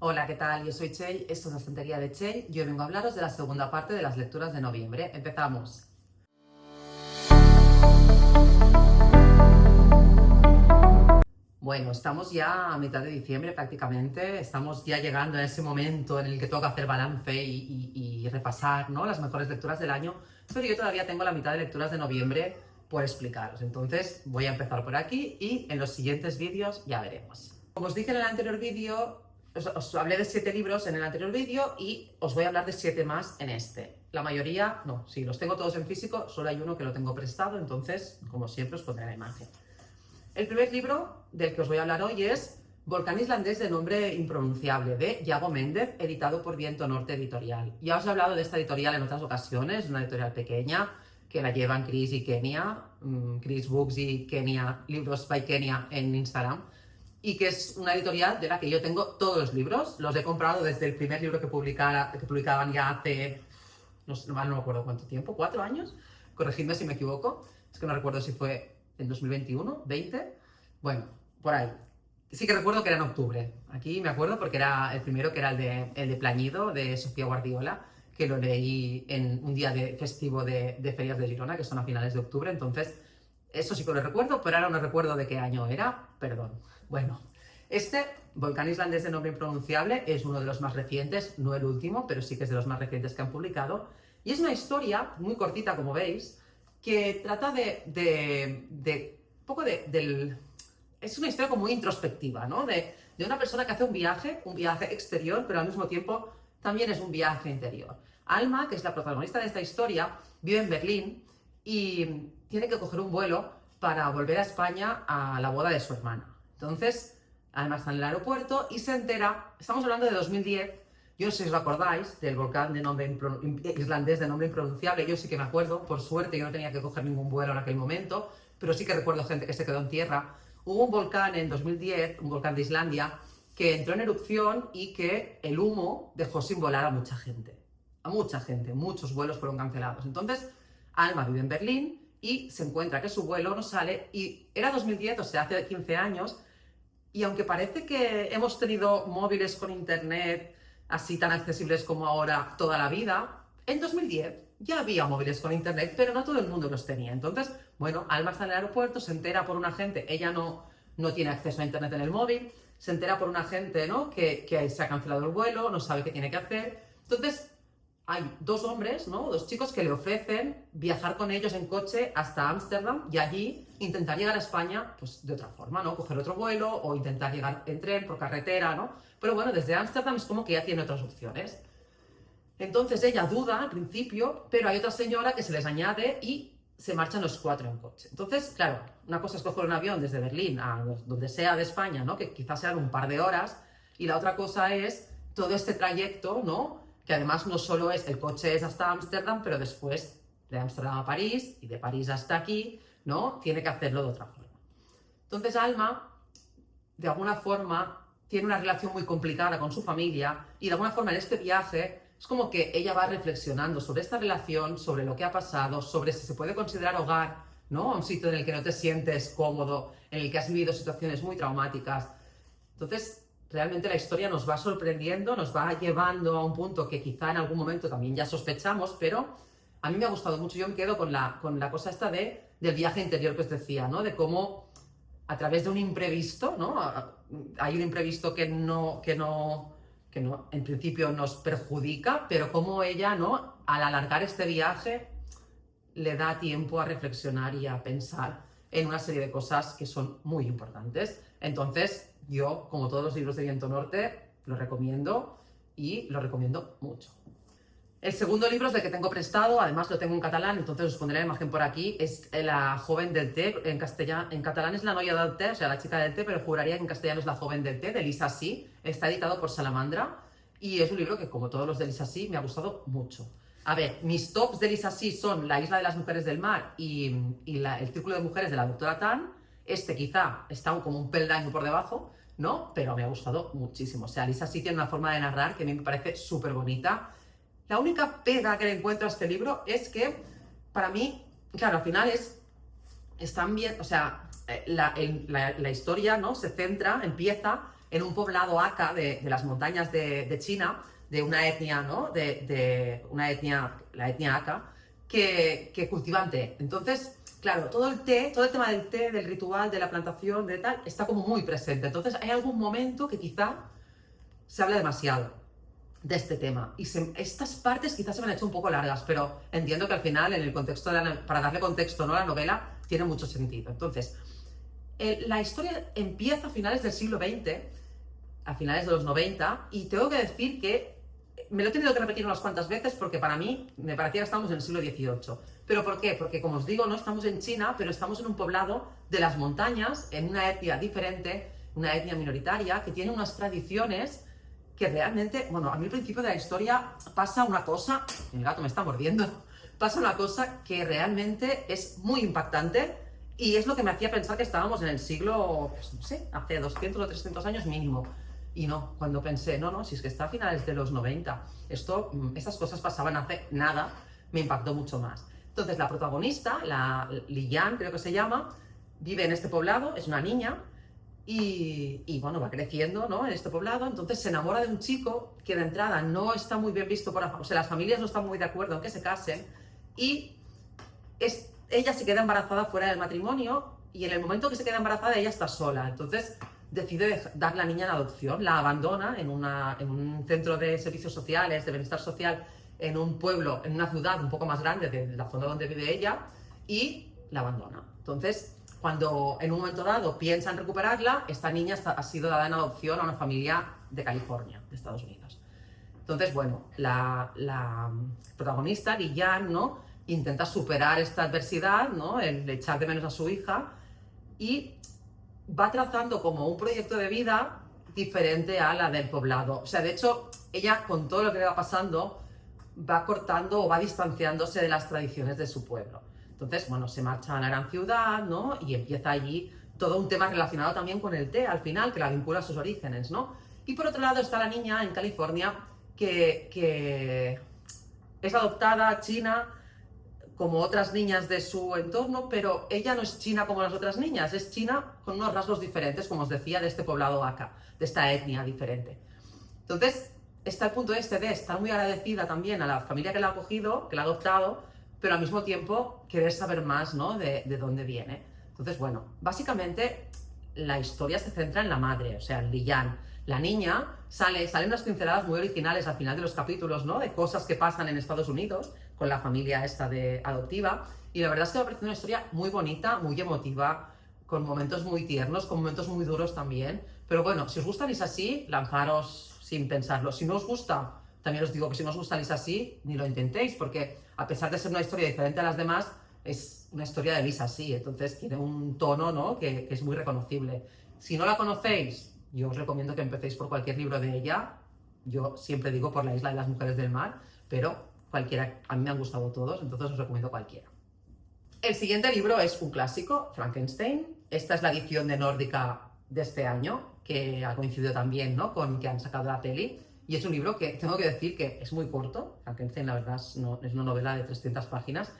Hola, ¿qué tal? Yo soy Chey, esto es la estantería de Chey y hoy vengo a hablaros de la segunda parte de las lecturas de noviembre. ¡Empezamos! Bueno, estamos ya a mitad de diciembre prácticamente, estamos ya llegando a ese momento en el que toca hacer balance y repasar, ¿no?, las mejores lecturas del año, pero yo todavía tengo la mitad de lecturas de noviembre por explicaros. Entonces voy a empezar por aquí y en los siguientes vídeos ya veremos. Como os dije en el anterior vídeo, os hablé de 7 libros en el anterior vídeo y os voy a hablar de 7 más en este. La mayoría, no, sí, los tengo todos en físico, solo hay uno que lo tengo prestado, entonces, como siempre, os pondré la imagen. El primer libro del que os voy a hablar hoy es Volcán islandés de nombre impronunciable, de Yago Méndez, editado por Viento Norte Editorial. Ya os he hablado de esta editorial en otras ocasiones, una editorial pequeña que la llevan Chris y Kenia, Chris Books y Kenia, Libros by Kenia en Instagram, y que es una editorial de la que yo tengo todos los libros. Los he comprado desde el primer libro que publicaban ya hace, no me acuerdo cuánto tiempo, 4 años, corregidme si me equivoco, es que no recuerdo si fue en 2021, 20, bueno, por ahí. Sí que recuerdo que era en octubre. Aquí me acuerdo porque era el primero, que era el de Plañido, de Sofía Guardiola, que lo leí en un día de festivo de Ferias de Girona, que son a finales de octubre. Entonces, eso sí que lo recuerdo, pero ahora no recuerdo de qué año era, perdón. Bueno, este Volcán islandés de nombre impronunciable es uno de los más recientes, no el último, pero sí que es de los más recientes que han publicado. Y es una historia muy cortita, como veis, que trata es una historia como muy introspectiva, ¿no? De una persona que hace un viaje exterior, pero al mismo tiempo también es un viaje interior. Alma, que es la protagonista de esta historia, vive en Berlín y tiene que coger un vuelo para volver a España a la boda de su hermana. Entonces, Alma está en el aeropuerto y se entera, estamos hablando de 2010, yo no sé si os acordáis del volcán islandés de nombre impronunciable, yo sí que me acuerdo, por suerte yo no tenía que coger ningún vuelo en aquel momento, pero sí que recuerdo gente que se quedó en tierra. Hubo un volcán en 2010, un volcán de Islandia, que entró en erupción y que el humo dejó sin volar a mucha gente. A mucha gente, muchos vuelos fueron cancelados. Entonces, Alma vive en Berlín y se encuentra que su vuelo no sale, y era 2010, o sea, hace 15 años, y aunque parece que hemos tenido móviles con internet así tan accesibles como ahora toda la vida, en 2010 ya había móviles con internet, pero no todo el mundo los tenía. Entonces, bueno, Alma está en el aeropuerto, se entera por un agente, ella no tiene acceso a internet en el móvil, se entera por un agente, ¿no?, que se ha cancelado el vuelo, no sabe qué tiene que hacer. Entonces, hay 2 hombres, ¿no?, 2 chicos que le ofrecen viajar con ellos en coche hasta Ámsterdam y allí intentar llegar a España, pues de otra forma, ¿no?, coger otro vuelo o intentar llegar en tren, por carretera, ¿no? Pero bueno, desde Ámsterdam es como que ya tiene otras opciones. Entonces ella duda al principio, pero hay otra señora que se les añade y se marchan los 4 en coche. Entonces, claro, una cosa es coger un avión desde Berlín a donde sea de España, ¿no?, que quizás sean un par de horas, y la otra cosa es todo este trayecto, ¿no?, que además no solo es, el coche es hasta Ámsterdam, pero después de Ámsterdam a París y de París hasta aquí, ¿no?, tiene que hacerlo de otra forma. Entonces Alma, de alguna forma, tiene una relación muy complicada con su familia y de alguna forma en este viaje es como que ella va reflexionando sobre esta relación, sobre lo que ha pasado, sobre si se puede considerar hogar, ¿no?, un sitio en el que no te sientes cómodo, en el que has vivido situaciones muy traumáticas. Entonces, realmente la historia nos va sorprendiendo, nos va llevando a un punto que quizá en algún momento también ya sospechamos, pero a mí me ha gustado mucho. Yo me quedo con la cosa esta del viaje interior que os decía, ¿no?, de cómo a través de un imprevisto, ¿no?, hay un imprevisto que no en principio nos perjudica, pero cómo ella, ¿no?, al alargar este viaje le da tiempo a reflexionar y a pensar en una serie de cosas que son muy importantes. Entonces, yo, como todos los libros de Viento Norte, lo recomiendo y lo recomiendo mucho. El segundo libro es el que tengo prestado, además lo tengo en catalán, entonces os pondré la imagen por aquí, es La joven del té, en catalán es La noia del té, o sea, la chica del té, pero juraría que en castellano es La joven del té, de Lisa Sí, está editado por Salamandra, y es un libro que, como todos los de Lisa Sí, me ha gustado mucho. A ver, mis tops de Lisa Sí son La isla de las mujeres del mar y El círculo de mujeres de la doctora Tan. Este quizá está como un peldaño por debajo, ¿no?, pero me ha gustado muchísimo. O sea, Lisa Sí tiene una forma de narrar que a mí me parece súper bonita. La única pega que le encuentro a este libro es que, para mí, claro, al final están bien, o sea, la historia, ¿no?, se centra, empieza en un poblado Aka de las montañas de China, de una etnia, ¿no? De una etnia, la etnia Aka, que cultivan té. Entonces, claro, todo el tema del té, del ritual, de la plantación, de tal, está como muy presente. Entonces, hay algún momento que quizá se habla demasiado de este tema. Y estas partes quizás se me han hecho un poco largas, pero entiendo que al final, en el contexto para darle contexto, ¿no?, a la novela, tiene mucho sentido. Entonces, la historia empieza a finales del siglo XX, a finales de los 90, y tengo que decir que me lo he tenido que repetir unas cuantas veces porque para mí me parecía que estábamos en el siglo XVIII. ¿Pero por qué? Porque, como os digo, no estamos en China, pero estamos en un poblado de las montañas, en una etnia diferente, una etnia minoritaria, que tiene unas tradiciones que realmente, bueno, a mí al principio de la historia pasa una cosa, el gato me está mordiendo, pasa una cosa que realmente es muy impactante y es lo que me hacía pensar que estábamos en el siglo, pues, no sé, hace 200 o 300 años mínimo. Y no, cuando pensé, no, si es que está a finales de los 90, estas cosas pasaban hace nada, me impactó mucho más. Entonces, la protagonista, la Li Yan, creo que se llama, vive en este poblado, es una niña, y bueno, va creciendo, ¿no?, en este poblado. Entonces se enamora de un chico que de entrada no está muy bien visto o sea, las familias no están muy de acuerdo en que se casen, y ella se queda embarazada fuera del matrimonio, y en el momento que se queda embarazada ella está sola. Entonces decide dar la niña en adopción, la abandona en un centro de servicios sociales, de bienestar social, en un pueblo, en una ciudad un poco más grande de la zona donde vive ella, y la abandona. Entonces, cuando en un momento dado piensan recuperarla, esta niña ha sido dada en adopción a una familia de California, de Estados Unidos. Entonces, bueno, la protagonista, Li Yan, ¿no?, intenta superar esta adversidad, ¿no?, el echar de menos a su hija, y va trazando como un proyecto de vida diferente a la del poblado. O sea, de hecho, ella, con todo lo que le va pasando, va cortando o va distanciándose de las tradiciones de su pueblo. Entonces, bueno, se marcha a la gran ciudad, ¿no?, y empieza allí todo un tema relacionado también con el té, al final, que la vincula a sus orígenes, ¿no? Y por otro lado está la niña en California que es adoptada china, como otras niñas de su entorno, pero ella no es china como las otras niñas, es china con unos rasgos diferentes, como os decía, de este poblado Aka, de esta etnia diferente. Entonces, está el punto este de estar muy agradecida también a la familia que la ha acogido, que la ha adoptado, pero al mismo tiempo querer saber más, ¿no?, de dónde viene. Entonces, bueno, básicamente la historia se centra en la madre, o sea, en Li Yan. La niña salen unas pinceladas muy originales al final de los capítulos, ¿no?, de cosas que pasan en Estados Unidos con la familia esta adoptiva, y la verdad es que me ha parecido una historia muy bonita, muy emotiva, con momentos muy tiernos, con momentos muy duros también. Pero bueno, si os gusta Lisa así, lanzaros sin pensarlo. Si no os gusta, también os digo que si no os gusta Lisa así, ni lo intentéis, porque a pesar de ser una historia diferente a las demás, es una historia de Lisa así, entonces tiene un tono, ¿no?, que es muy reconocible. Si no la conocéis, yo os recomiendo que empecéis por cualquier libro de ella. Yo siempre digo por La isla de las mujeres del mar, pero cualquiera, a mí me han gustado todos, entonces os recomiendo cualquiera. El siguiente libro es un clásico, Frankenstein. Esta es la edición de Nórdica de este año, que ha coincidido también, ¿no?, con que han sacado la peli. Y es un libro que tengo que decir que es muy corto. Frankenstein, la verdad, es una novela de 300 páginas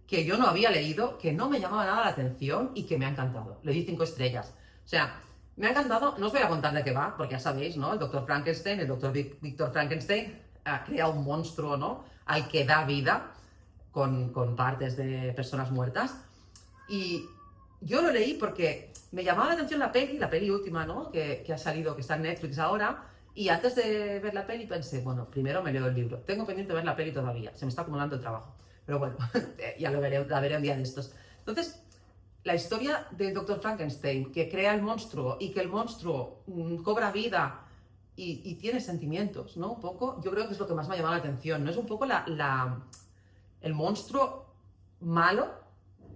que yo no había leído, que no me llamaba nada la atención y que me ha encantado. Le di 5 estrellas. O sea, me ha encantado. No os voy a contar de qué va, porque ya sabéis, ¿no? El doctor Frankenstein, el doctor Víctor Frankenstein, crea un monstruo, ¿no?, al que da vida con partes de personas muertas. Y yo lo leí porque me llamaba la atención la peli última, ¿no?, que ha salido, que está en Netflix ahora. Y antes de ver la peli pensé, bueno, primero me leo el libro. Tengo pendiente ver la peli todavía, se me está acumulando el trabajo. Pero bueno, ya la veré un día de estos. Entonces, la historia del Dr. Frankenstein, que crea el monstruo y que el monstruo cobra vida y tiene sentimientos, ¿no? Un poco, yo creo que es lo que más me ha llamado la atención, ¿no? Es un poco el monstruo malo.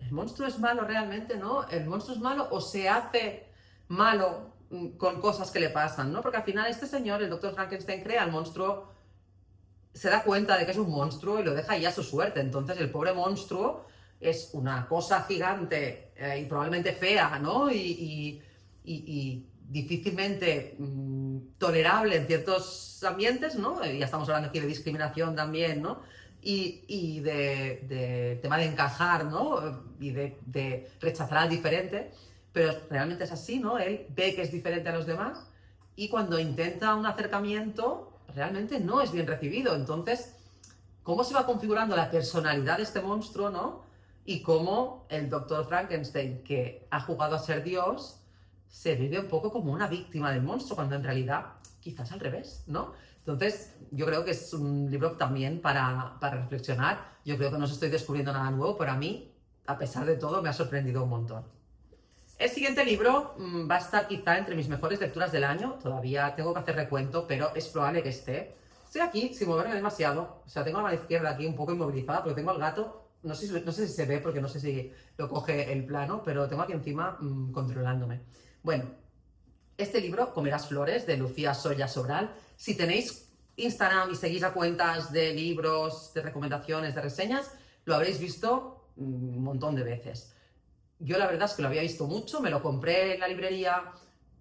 ¿El monstruo es malo realmente, no? ¿El monstruo es malo o se hace malo con cosas que le pasan, ¿no? Porque al final este señor, el Dr. Frankenstein, crea el monstruo, se da cuenta de que es un monstruo y lo deja ahí a su suerte. Entonces el pobre monstruo es una cosa gigante y probablemente fea, ¿no? Y difícilmente tolerable en ciertos ambientes, ¿no? Ya estamos hablando aquí de discriminación también, ¿no? Y de tema de encajar, ¿no? Y de rechazar al diferente. Pero realmente es así, ¿no? Él ve que es diferente a los demás y cuando intenta un acercamiento, realmente no es bien recibido. Entonces, ¿cómo se va configurando la personalidad de este monstruo, ¿no? Y cómo el doctor Frankenstein, que ha jugado a ser Dios, se vive un poco como una víctima del monstruo, cuando en realidad quizás al revés, ¿no? Entonces, yo creo que es un libro también para reflexionar. Yo creo que no os estoy descubriendo nada nuevo, pero a mí, a pesar de todo, me ha sorprendido un montón. El siguiente libro va a estar quizá entre mis mejores lecturas del año. Todavía tengo que hacer recuento, pero es probable que esté. Estoy aquí sin moverme demasiado. O sea, tengo la mano izquierda aquí un poco inmovilizada, porque tengo al gato. No sé si se ve, porque no sé si lo coge el plano, pero tengo aquí encima controlándome. Bueno, este libro, Comerás flores, de Lucía Solla Sobral. Si tenéis Instagram y seguís a cuentas de libros, de recomendaciones, de reseñas, lo habréis visto un montón de veces. Yo la verdad es que lo había visto mucho, me lo compré en la librería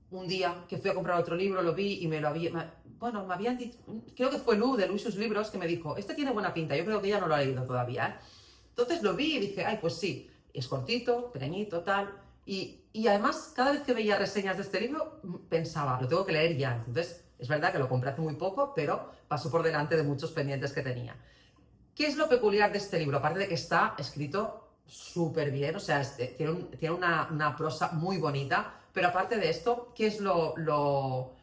un día que fui a comprar otro libro, lo vi y me habían dicho, creo que fue Lu de Luis sus libros, que me dijo, este tiene buena pinta, yo creo que ella no lo ha leído todavía, ¿eh? Entonces lo vi y dije, ay, pues sí, es cortito, pequeñito, tal, y además cada vez que veía reseñas de este libro pensaba, lo tengo que leer ya. Entonces es verdad que lo compré hace muy poco, pero pasó por delante de muchos pendientes que tenía. ¿Qué es lo peculiar de este libro? Aparte de que está escrito súper bien, o sea, tiene una prosa muy bonita, pero aparte de esto, ¿qué es lo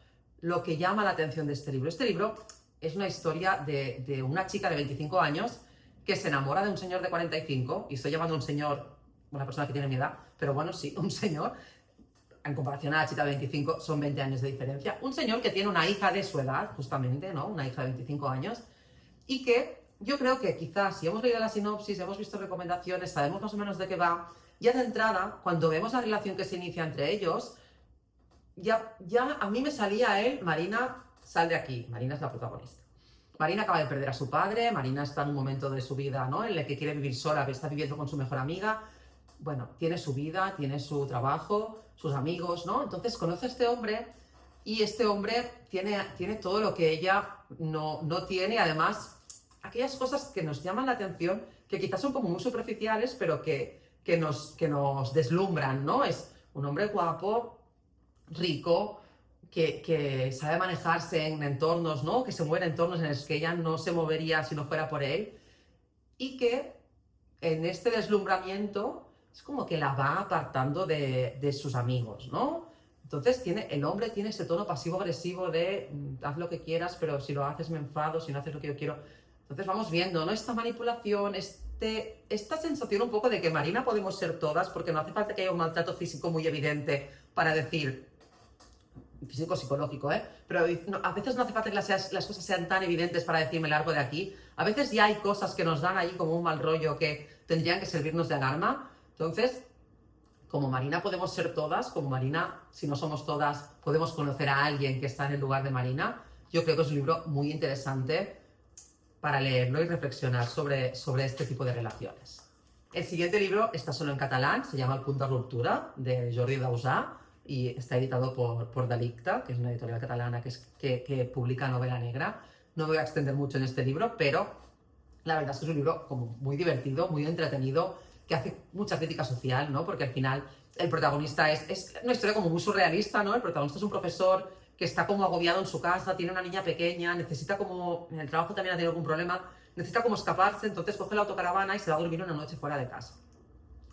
que llama la atención de este libro? Este libro es una historia de una chica de 25 años que se enamora de un señor de 45, y estoy llamando a un señor, una persona que tiene mi edad, pero bueno, sí, un señor, en comparación a la chica de 25, son 20 años de diferencia, un señor que tiene una hija de su edad, justamente, ¿no? Una hija de 25 años, y que yo creo que quizás si hemos leído la sinopsis, hemos visto recomendaciones, sabemos más o menos de qué va, ya de entrada, cuando vemos la relación que se inicia entre ellos, ya a mí me salía él, Marina, sal de aquí. Marina es la protagonista. Marina acaba de perder a su padre, Marina está en un momento de su vida, ¿no?, en el que quiere vivir sola, que está viviendo con su mejor amiga. Bueno, tiene su vida, tiene su trabajo, sus amigos, ¿no? Entonces conoce a este hombre y este hombre tiene todo lo que ella no tiene, además aquellas cosas que nos llaman la atención, que quizás son como muy superficiales, pero que nos deslumbran, ¿no? Es un hombre guapo, rico, que sabe manejarse en entornos, ¿no? Que se mueve en entornos en los que ella no se movería si no fuera por él, y que en este deslumbramiento es como que la va apartando de sus amigos, ¿no? Entonces el hombre tiene ese tono pasivo-agresivo de haz lo que quieras, pero si lo haces me enfado, si no haces lo que yo quiero. Entonces vamos viendo, ¿no?, esta manipulación, esta sensación un poco de que Marina podemos ser todas, porque no hace falta que haya un maltrato físico muy evidente para decir, físico-psicológico, pero a veces no hace falta que las cosas sean tan evidentes para decirme largo de aquí. A veces ya hay cosas que nos dan ahí como un mal rollo que tendrían que servirnos de alarma. Entonces, como Marina podemos ser todas, como Marina, si no somos todas, podemos conocer a alguien que está en el lugar de Marina. Yo creo que es un libro muy interesante para leerlo y reflexionar sobre este tipo de relaciones. El siguiente libro está solo en catalán, se llama El punt de ruptura, de Jordi Dausà, y está editado por Delicta, que es una editorial catalana que publica novela negra. No me voy a extender mucho en este libro, pero la verdad es que es un libro como muy divertido, muy entretenido, que hace mucha crítica social, ¿no? Porque al final el protagonista es una historia como muy surrealista, ¿no? El protagonista es un profesor que está como agobiado en su casa, tiene una niña pequeña, necesita como, en el trabajo también ha tenido algún problema, necesita como escaparse, entonces coge la autocaravana y se va a dormir una noche fuera de casa.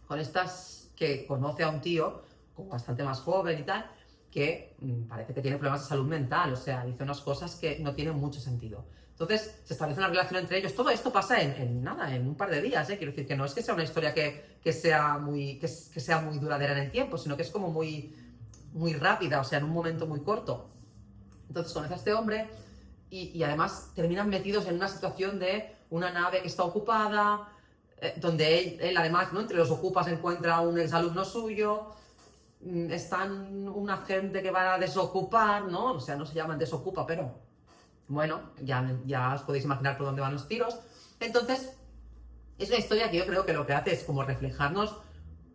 Con estas, que conoce a un tío, como bastante más joven y tal, que parece que tiene problemas de salud mental, o sea, dice unas cosas que no tienen mucho sentido. Entonces se establece una relación entre ellos. Todo esto pasa en un par de días, quiero decir que no es que sea una historia que sea muy duradera en el tiempo, sino que es como muy rápida, o sea, en un momento muy corto. Entonces conoce a este hombre y además terminan metidos en una situación de una nave que está ocupada, donde él además, ¿no?, entre los ocupas encuentra un exalumno suyo, están una gente que van a desocupar, ¿no? O sea, no se llaman desocupa, pero bueno, ya os podéis imaginar por dónde van los tiros. Entonces, es una historia que yo creo que lo que hace es como reflejarnos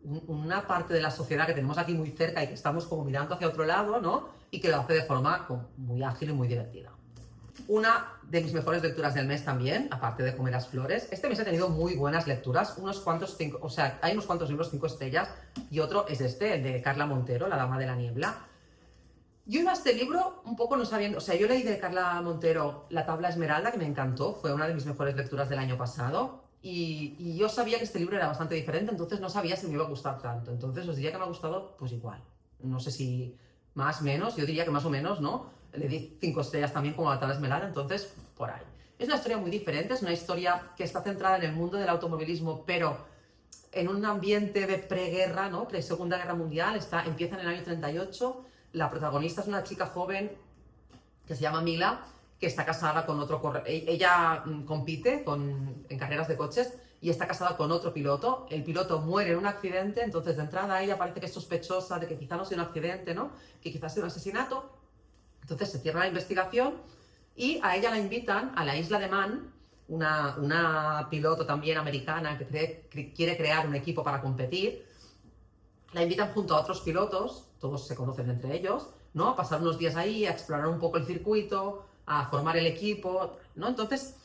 una parte de la sociedad que tenemos aquí muy cerca y que estamos como mirando hacia otro lado, ¿no? Y que lo hace de forma como muy ágil y muy divertida. Una de mis mejores lecturas del mes también, aparte de Comerás flores. Este mes he tenido muy buenas lecturas, hay unos cuantos libros 5 estrellas, y otro es el de Carla Montero, La dama de la niebla. Yo iba a este libro un poco no sabiendo, o sea, yo leí de Carla Montero La tabla esmeralda, que me encantó, fue una de mis mejores lecturas del año pasado, y yo sabía que este libro era bastante diferente, entonces no sabía si me iba a gustar tanto, entonces os diría que me ha gustado pues igual, no sé si más, menos, yo diría que más o menos, ¿no? Le di 5 estrellas también como La tabla esmeralda, entonces por ahí. Es una historia muy diferente, es una historia que está centrada en el mundo del automovilismo, pero en un ambiente de preguerra, ¿no? Pre-Segunda Guerra Mundial, empieza en el año 38. La protagonista es una chica joven que se llama Mila, que está casada con otro corredor. Ella compite en carreras de coches y está casada con otro piloto. El piloto muere en un accidente, entonces de entrada ella parece que es sospechosa de que quizá no sea un accidente, ¿no? Que quizás sea un asesinato. Entonces se cierra la investigación y a ella la invitan a la isla de Man, una piloto también americana que quiere crear un equipo para competir. La invitan junto a otros pilotos, todos se conocen entre ellos, ¿no? A pasar unos días ahí, a explorar un poco el circuito, a formar el equipo, ¿no? Entonces,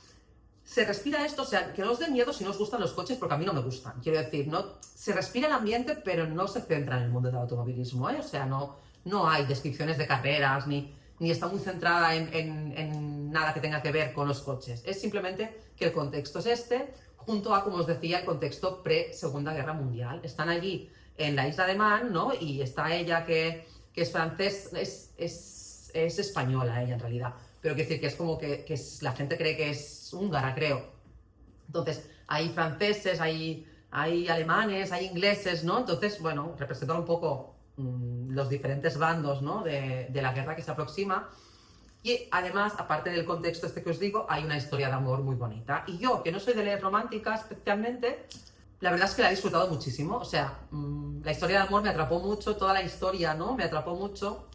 se respira esto, o sea, que no os dé miedo si no os gustan los coches, porque a mí no me gustan. Quiero decir, no, se respira el ambiente, pero no se centra en el mundo del automovilismo, ¿eh? O sea, no hay descripciones de carreras, ni está muy centrada en nada que tenga que ver con los coches. Es simplemente que el contexto es este, junto a, como os decía, el contexto pre-Segunda Guerra Mundial. Están allí en la isla de Man, ¿no? Y está ella que es francés, es española ella en realidad, pero quiero decir que es como que la gente cree que es húngara, creo. Entonces, hay franceses, hay alemanes, hay ingleses, ¿no? Entonces, bueno, representan un poco los diferentes bandos, ¿no? de la guerra que se aproxima. Y además, aparte del contexto este que os digo, hay una historia de amor muy bonita. Y yo, que no soy de leer romántica especialmente, la verdad es que la he disfrutado muchísimo. O sea, la historia de amor me atrapó mucho, toda la historia, ¿no? Me atrapó mucho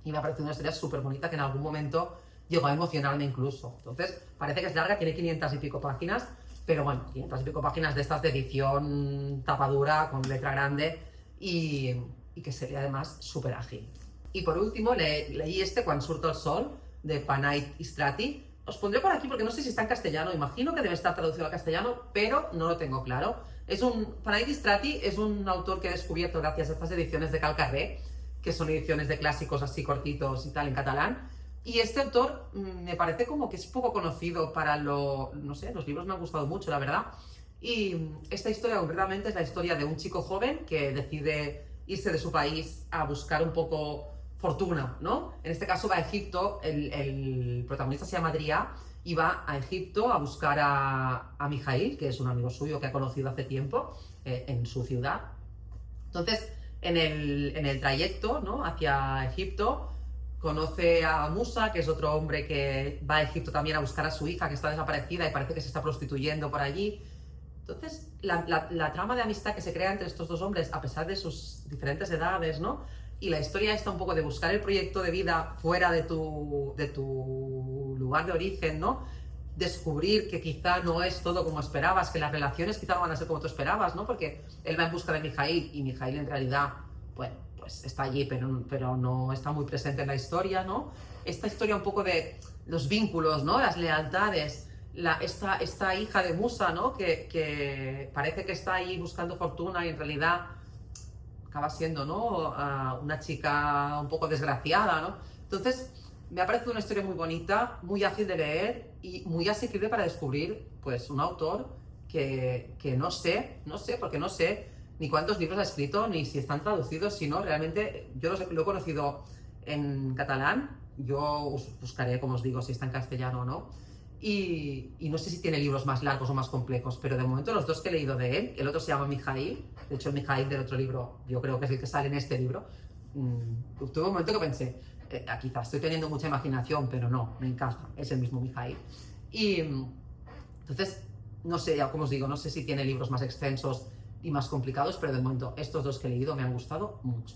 y me ha parecido una historia súper bonita que en algún momento llegó a emocionarme incluso. Entonces, parece que es larga, tiene 500 y pico páginas, pero bueno, 500 y pico páginas de estas de edición tapadura, con letra grande y que se lee además súper ágil. Y por último, leí Quan surto el sol, de Panayot Istrati. Os pondré por aquí porque no sé si está en castellano, imagino que debe estar traducido al castellano, pero no lo tengo claro. Panayot Istrati es un autor que he descubierto gracias a estas ediciones de Cal Carrer, que son ediciones de clásicos así cortitos y tal en catalán. Y este autor me parece como que es poco conocido para no sé, los libros me han gustado mucho, la verdad. Y esta historia concretamente es la historia de un chico joven que decide irse de su país a buscar un poco fortuna, ¿no? En este caso va a Egipto, el protagonista se llama Adrià y va a Egipto a buscar a Mijail, que es un amigo suyo que ha conocido hace tiempo en su ciudad. Entonces, en el trayecto, ¿no? Hacia Egipto, conoce a Musa, que es otro hombre que va a Egipto también a buscar a su hija, que está desaparecida y parece que se está prostituyendo por allí. Entonces, la trama de amistad que se crea entre estos dos hombres, a pesar de sus diferentes edades, ¿no? Y la historia está un poco de buscar el proyecto de vida fuera de tu lugar de origen, ¿no? Descubrir que quizá no es todo como esperabas, que las relaciones quizá no van a ser como tú esperabas, ¿no? Porque él va en busca de Mijail y Mijail en realidad, bueno, pues está allí, pero no está muy presente en la historia, ¿no? Esta historia un poco de los vínculos, ¿no? Las lealtades, esta hija de Musa, ¿no? Que parece que está ahí buscando fortuna y en realidad acaba siendo, ¿no? Una chica un poco desgraciada, ¿no? Entonces, me ha parecido una historia muy bonita, muy ágil de leer y muy asequible para descubrir, pues, un autor que no sé, porque no sé ni cuántos libros ha escrito, ni si están traducidos, si no, realmente, yo lo he conocido en catalán, yo os buscaré, como os digo, si está en castellano o no. Y no sé si tiene libros más largos o más complejos, pero de momento los dos que he leído de él, el otro se llama Mijail, de hecho el Mijail del otro libro, yo creo que es el que sale en este libro, tuve un momento que pensé, quizás estoy teniendo mucha imaginación, pero no, me encaja, es el mismo Mijail. Y entonces, no sé, ya como os digo, no sé si tiene libros más extensos y más complicados, pero de momento estos dos que he leído me han gustado mucho.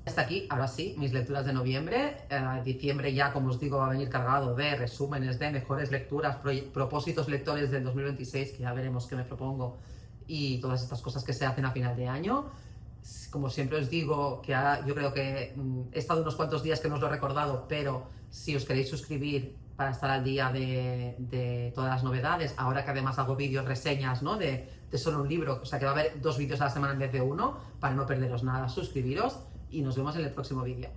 Hasta aquí, ahora sí, mis lecturas de noviembre. Diciembre ya, como os digo, va a venir cargado de resúmenes, de mejores lecturas, propósitos lectores del 2026, que ya veremos qué me propongo, y todas estas cosas que se hacen a final de año. Como siempre os digo, que yo creo que he estado unos cuantos días que no os lo he recordado, pero si os queréis suscribir para estar al día de todas las novedades, ahora que además hago vídeos, reseñas, ¿no? de solo un libro, o sea que va a haber 2 vídeos a la semana en vez de 1, para no perderos nada, suscribiros y nos vemos en el próximo vídeo.